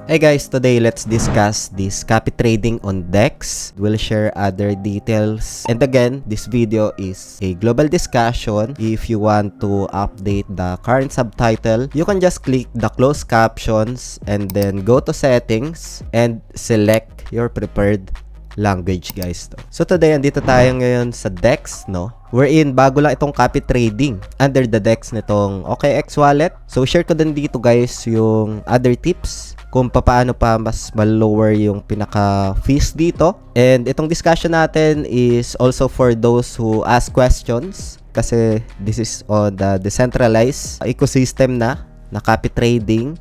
Hey guys, today let's discuss this copy trading on DEX. We'll share other details. And again, this video is a global discussion. If you want to update the current subtitle, you can just click the closed captions and then go to settings and select your preferred language, guys. So today, andito tayo ngayon sa DEX, no? Wherein bago lang itong copy trading under the DEX nitong OKX wallet. So share ko din dito guys yung other tips kung paano pa mas mal-lower yung pinaka fees dito. And itong discussion natin is also for those who ask questions kasi this is on the decentralized ecosystem na copy trading.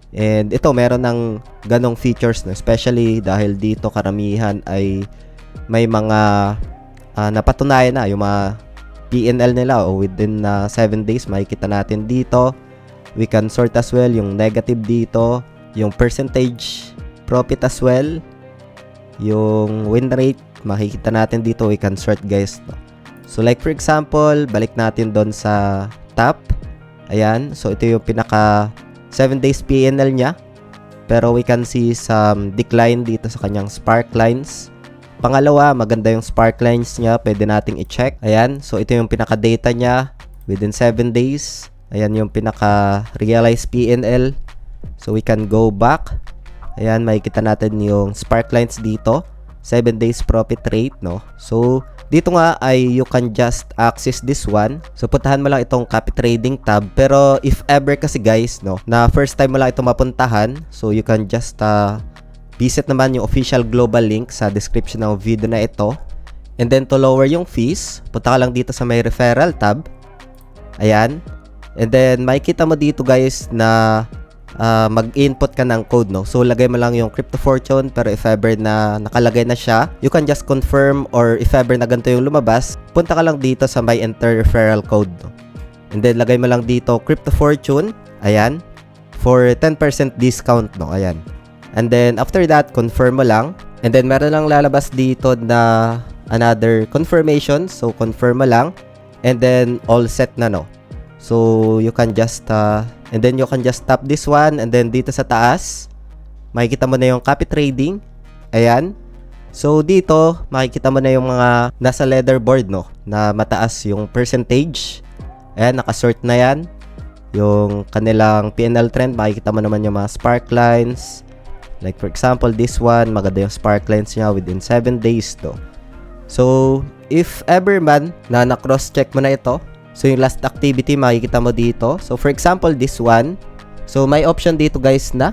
And ito meron ng ganong features na especially dahil dito karamihan ay may mga napatunayan na yung mga PNL nila o within 7 days makikita natin dito. We can sort as well yung negative dito, yung percentage profit as well, yung win rate makikita natin dito. We can sort guys. So like for example, balik natin doon sa top. Ayan, so ito yung pinaka 7 days PNL niya. Pero we can see some decline dito sa kanyang spark lines. Pangalawa, maganda yung spark lines niya. Pwede nating i-check. Ayan, so ito yung pinaka-data niya within 7 days. Ayan yung pinaka-realized PNL. So we can go back. Ayan, makikita natin yung spark lines dito. 7 days profit rate, no? So dito nga ay you can just access this one. So puntahan mo lang itong copy trading tab. Pero if ever kasi guys, no, na first time mo lang ito mapuntahan, so you can just visit naman yung official global link sa description ng video na ito. And then to lower yung fees, punta ka lang dito sa may referral tab. Ayan. And then makikita mo dito guys na mag-input ka ng code, no? So lagay mo lang yung crypto fortune, pero if ever na nakalagay na siya, you can just confirm, or if ever na ganito yung lumabas, punta ka lang dito sa my enter referral code, no? And then lagay mo lang dito crypto fortune, ayan, for 10% discount, no? Ayan. And then after that, confirm mo lang. And then meron lang lalabas dito na another confirmation, so confirm mo lang. And then all set na, no? So you can just and then you can just tap this one, and then dito sa taas makikita mo na yung copy trading. Ayan. So dito makikita mo na yung mga nasa leaderboard, no, na mataas yung percentage. Ayan, nakasort na yan yung kanilang PNL trend. Makikita mo naman yung mga spark lines. Like for example, this one, maganda yung spark lines niya within 7 days, to. So if ever man na na-cross check mo na ito, so yung last activity makikita mo dito. So for example, this one. So may option dito guys na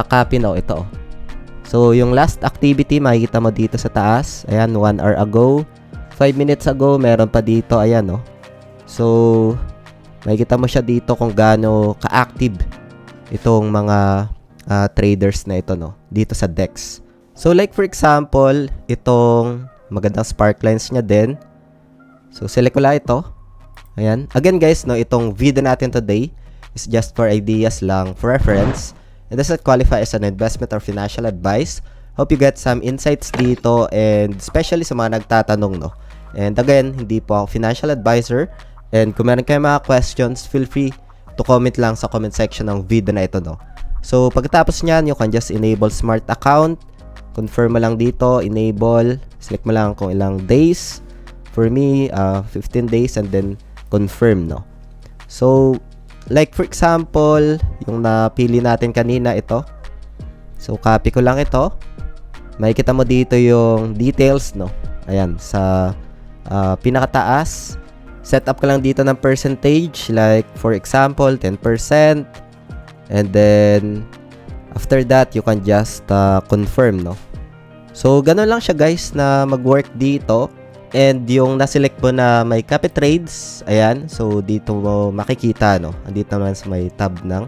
copy, no, ito. So yung last activity makikita mo dito sa taas. Ayan, 1 hour ago, 5 minutes ago, meron pa dito. Ayan, no. So makikita mo siya dito kung gaano ka-active itong mga traders na ito, no, dito sa DEX. So like for example, itong magandang spark lines niya din. So select ko lang ito. Ayan. Again guys, no, itong video natin today is just for ideas lang, for reference. It doesn't qualify as an investment or financial advice. Hope you get some insights dito, and especially sa mga nagtatanong, no. And again, hindi po ako financial advisor. And kung meron kayo mga questions, feel free to comment lang sa comment section ng video na ito, no. So pagkatapos nyan, you can just enable smart account. Confirm mo lang dito, enable. Select mo lang kung ilang days. For me, 15 days, and then confirm, no. So like for example, yung napili natin kanina, ito. So copy ko lang ito. Makikita mo dito yung details, no. Ayan, sa pinakataas, set up ka lang dito ng percentage, like for example 10%. And then after that, you can just confirm, no. So ganun lang siya guys na mag-work dito. And yung naselect mo na may copy trades, ayan, so dito mo makikita, no, andito naman sa may tab ng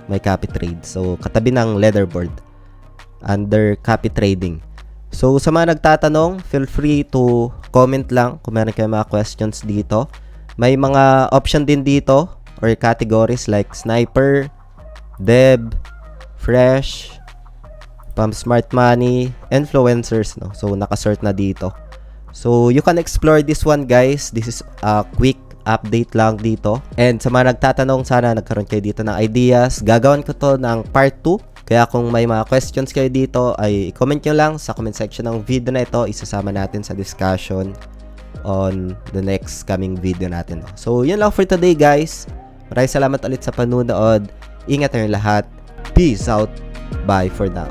may copy trade. So katabi ng leaderboard under copy trading. So sa mga nagtatanong, feel free to comment lang kung meron kayong mga questions dito. May mga option din dito or categories like sniper, dev, fresh, pump smart money, influencers, no. So nakasort na dito. So you can explore this one guys. This is a quick update lang dito. And sa mga nagtatanong, sana nagkaroon kayo dito ng ideas. Gagawin ko to ng part 2. Kaya kung may mga questions kayo dito, ay comment nyo lang sa comment section ng video na ito. Isasama natin sa discussion on the next coming video natin. So, yun lang for today, guys. Maraming salamat ulit sa panonood. Ingat tayong lahat. Peace out. Bye for now.